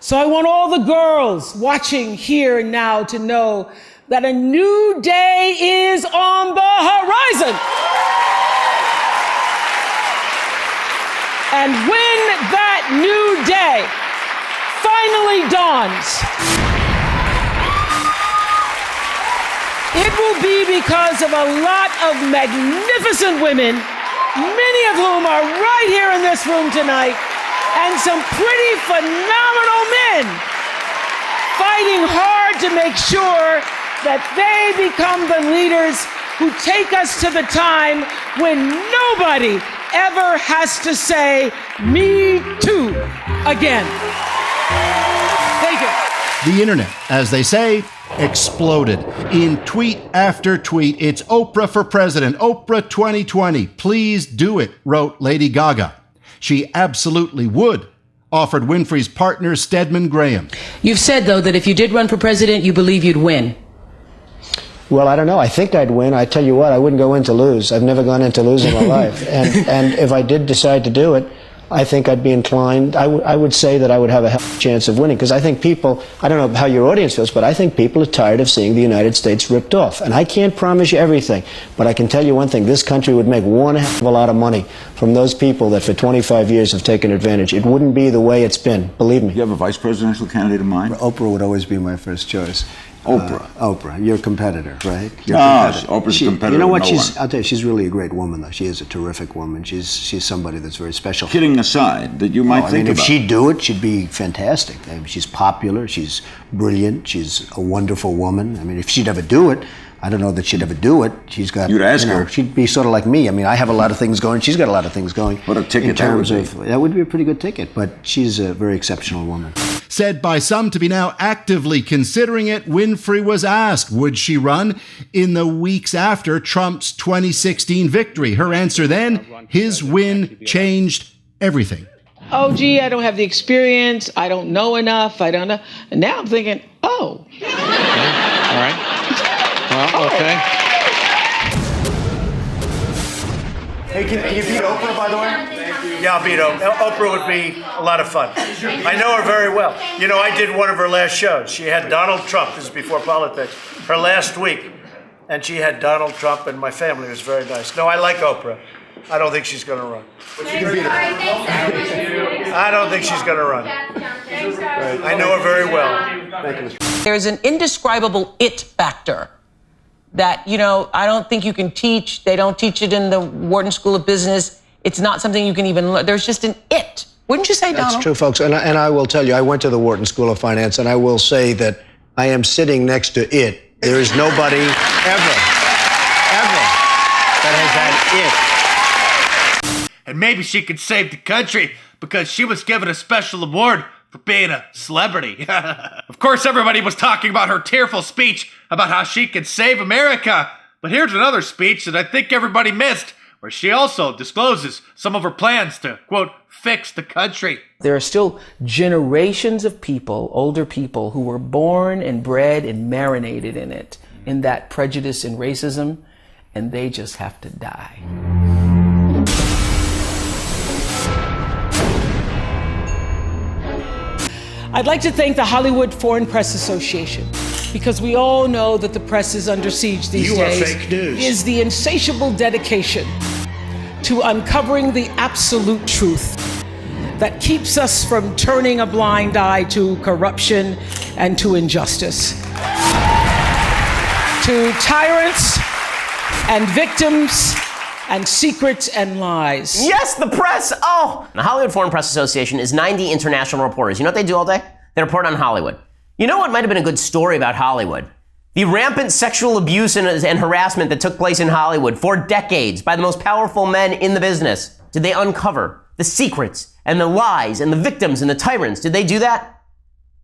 So I want all the girls watching here and now to know that a new day is on the horizon. And when that new day finally dawns, it will be because of a lot of magnificent women, many of whom are right here in this room tonight, and some pretty phenomenal men fighting hard to make sure that they become the leaders who take us to the time when nobody ever has to say, "Me too," again. Thank you. The internet, as they say, exploded. In tweet after tweet, it's Oprah for president, Oprah 2020. Please do it, wrote Lady Gaga. She absolutely would, offered Winfrey's partner, Stedman Graham. You've said, though, that if you did run for president, you believe you'd win. Well, I don't know. I think I'd win. I tell you what, I wouldn't go in to lose. I've never gone in to lose in my life. And if I did decide to do it, I think I'd be inclined, I would say that I would have a chance of winning, because I think people, I don't know how your audience feels, but I think people are tired of seeing the United States ripped off. And I can't promise you everything, but I can tell you one thing, this country would make one heck of a lot of money from those people that for 25 years have taken advantage. It wouldn't be the way it's been, believe me. Do you have a vice presidential candidate in mind? Oprah would always be my first choice. Oprah. Oprah, your competitor, right? Oprah's a competitor. You know what? No I'll tell you, she's really a great woman, though. She is a terrific woman. She's somebody that's very special. Kidding aside, that you might think if about. she'd do it, she'd be fantastic. I mean, she's popular. She's brilliant. She's a wonderful woman. I mean, if she'd ever do it, I don't know that she'd ever do it. She's got. You'd ask her. She'd be sort of like me. I mean, I have a lot of things going. She's got a lot of things going. What a ticket that would be. That would be a pretty good ticket. But she's a very exceptional woman. Said by some to be now actively considering it, Winfrey was asked, would she run in the weeks after Trump's 2016 victory? Her answer then, his win changed everything. Oh, gee, I don't have the experience. I don't know enough. I don't know. And now I'm thinking, oh. Okay. All right. Well, okay. Hey, can you beat Oprah, by the way? Yeah, I'll beat Oprah. Oprah would be a lot of fun. I know her very well. You know, I did one of her last shows. She had Donald Trump, this is before politics, her last week. And she had Donald Trump, and my family was very nice. No, I like Oprah. I don't think she's going to run. I don't think she's going to run. I know her very well. There's an indescribable it factor that, I don't think you can teach. They don't teach it in the Wharton School of Business. It's not something you can even learn. There's just an it. Wouldn't you say, Donald? That's true, folks. And I will tell you, I went to the Wharton School of Finance, and I will say that I am sitting next to it. There is nobody ever that has had it. And maybe she could save the country because she was given a special award for being a celebrity. Of course, everybody was talking about her tearful speech about how she could save America. But here's another speech that I think everybody missed, where she also discloses some of her plans to, quote, fix the country. There are still generations of people, older people, who were born and bred and marinated in it, in that prejudice and racism, and they just have to die. I'd like to thank the Hollywood Foreign Press Association, because we all know that the press is under siege these days. You are fake news. Is the insatiable dedication to uncovering the absolute truth that keeps us from turning a blind eye to corruption and to injustice, to tyrants and victims and secrets and lies. Yes, the press! Oh! The Hollywood Foreign Press Association is 90 international reporters. You know what they do all day? They report on Hollywood. You know what might have been a good story about Hollywood? The rampant sexual abuse and harassment that took place in Hollywood for decades by the most powerful men in the business. Did they uncover the secrets and the lies and the victims and the tyrants? Did they do that?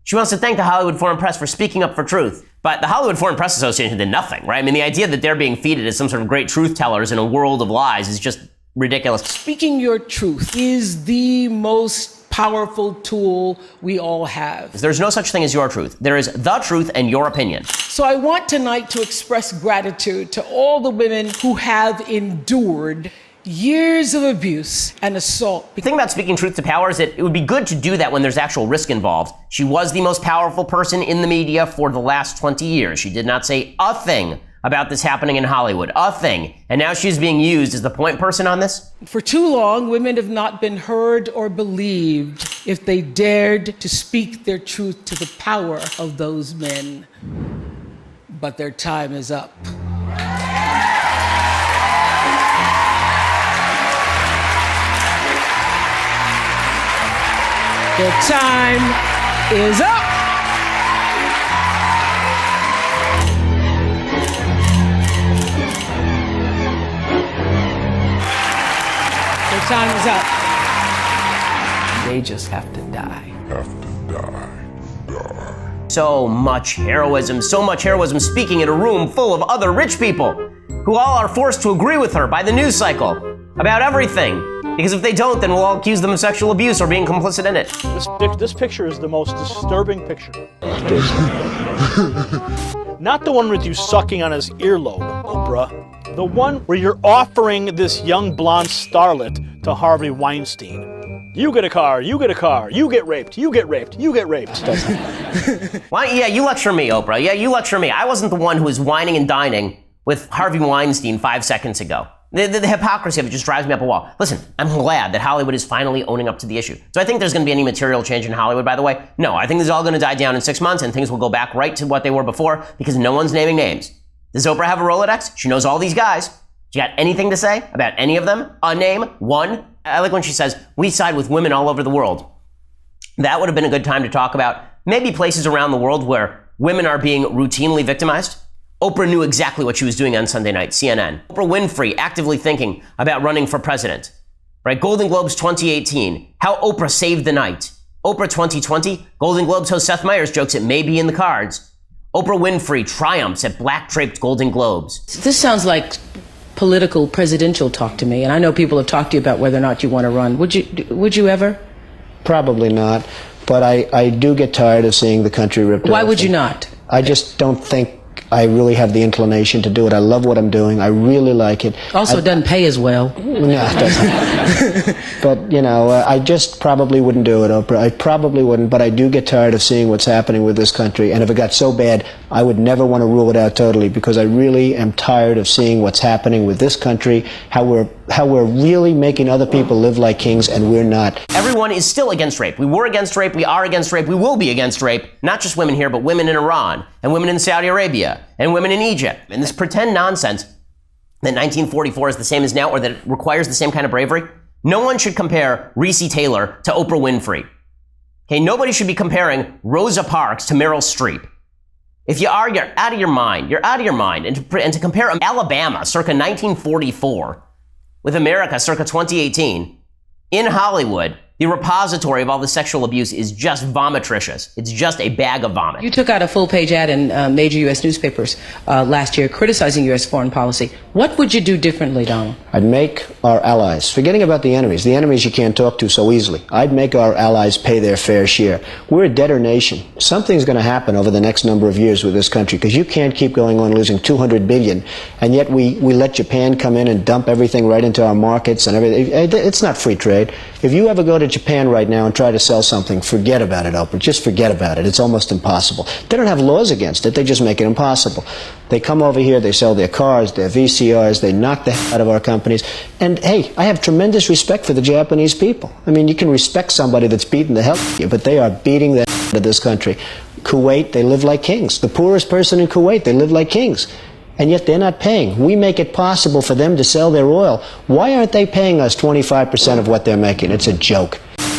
She wants to thank the Hollywood Foreign Press for speaking up for truth. But the Hollywood Foreign Press Association did nothing, right? I mean, the idea that they're being feted as some sort of great truth tellers in a world of lies is just ridiculous. Speaking your truth is the most powerful tool we all have. There's no such thing as your truth. There is the truth and your opinion. So I want tonight to express gratitude to all the women who have endured years of abuse and assault. The thing about speaking truth to power is that it would be good to do that when there's actual risk involved. She was the most powerful person in the media for the last 20 years. She did not say a thing about this happening in Hollywood. A thing. And now she's being used as the point person on this? For too long, women have not been heard or believed if they dared to speak their truth to the power of those men. But their time is up. Their time is up. Their time is up. They just have to die. So much heroism, speaking in a room full of other rich people who all are forced to agree with her by the news cycle about everything. Because if they don't, then we'll all accuse them of sexual abuse or being complicit in it. This picture is the most disturbing picture. Not the one with you sucking on his earlobe, Oprah. The one where you're offering this young blonde starlet to Harvey Weinstein. You get a car, you get a car, you get raped, you get raped, you get raped. Why? Yeah, you lecture me, Oprah. Yeah, you lecture me. I wasn't the one who was whining and dining with Harvey Weinstein 5 seconds ago. The hypocrisy of it just drives me up a wall. Listen, I'm glad that Hollywood is finally owning up to the issue. Do I think there's going to be any material change in Hollywood, by the way? No, I think this is all going to die down in 6 months and things will go back right to what they were before because no one's naming names. Does Oprah have a Rolodex? She knows all these guys. She got anything to say about any of them? A name? One? I like when she says, we side with women all over the world. That would have been a good time to talk about maybe places around the world where women are being routinely victimized. Oprah knew exactly what she was doing on Sunday night, CNN. Oprah Winfrey actively thinking about running for president. Right? Golden Globes 2018, how Oprah saved the night. Oprah 2020, Golden Globes host Seth Meyers jokes it may be in the cards. Oprah Winfrey triumphs at black-draped Golden Globes. This sounds like political presidential talk to me, and I know people have talked to you about whether or not you want to run. Would you ever? Probably not, but I do get tired of seeing the country ripped off. Why would you not? I just don't think I really have the inclination to do it. I love what I'm doing. I really like it. Also, it doesn't pay as well. No, it doesn't. But, you know, I just probably wouldn't do it, Oprah. I probably wouldn't, but I do get tired of seeing what's happening with this country. And if it got so bad, I would never want to rule it out totally because I really am tired of seeing what's happening with this country, how we're really making other people live like kings and we're not. Everyone is still against rape. We were against rape. We are against rape. We will be against rape. Not just women here, but women in Iran and women in Saudi Arabia and women in Egypt. And this pretend nonsense that 1944 is the same as now or that it requires the same kind of bravery. No one should compare Reese Taylor to Oprah Winfrey. Okay, nobody should be comparing Rosa Parks to Meryl Streep. If you are, you're out of your mind. You're out of your mind. And to compare Alabama circa 1944 with America circa 2018 in Hollywood, the repository of all the sexual abuse is just vomitricious. It's just a bag of vomit. You took out a full-page ad in major U.S. newspapers last year criticizing U.S. foreign policy. What would you do differently, Donald? I'd make our allies, forgetting about the enemies you can't talk to so easily, I'd make our allies pay their fair share. We're a debtor nation. Something's going to happen over the next number of years with this country because you can't keep going on losing $200 billion, and yet we let Japan come in and dump everything right into our markets and everything. It's not free trade. If you ever go to Japan right now and try to sell something, forget about it, Oprah. Just forget about it. It's almost impossible. They don't have laws against it. They just make it impossible. They come over here, they sell their cars, their VCRs, they knock the hell out of our companies. And hey, I have tremendous respect for the Japanese people. I mean, you can respect somebody that's beating the hell out of you, but they are beating the hell out of this country. Kuwait, they live like kings. The poorest person in Kuwait, they live like kings. And yet they're not paying. We make it possible for them to sell their oil. Why aren't they paying us 25% of what they're making? It's a joke.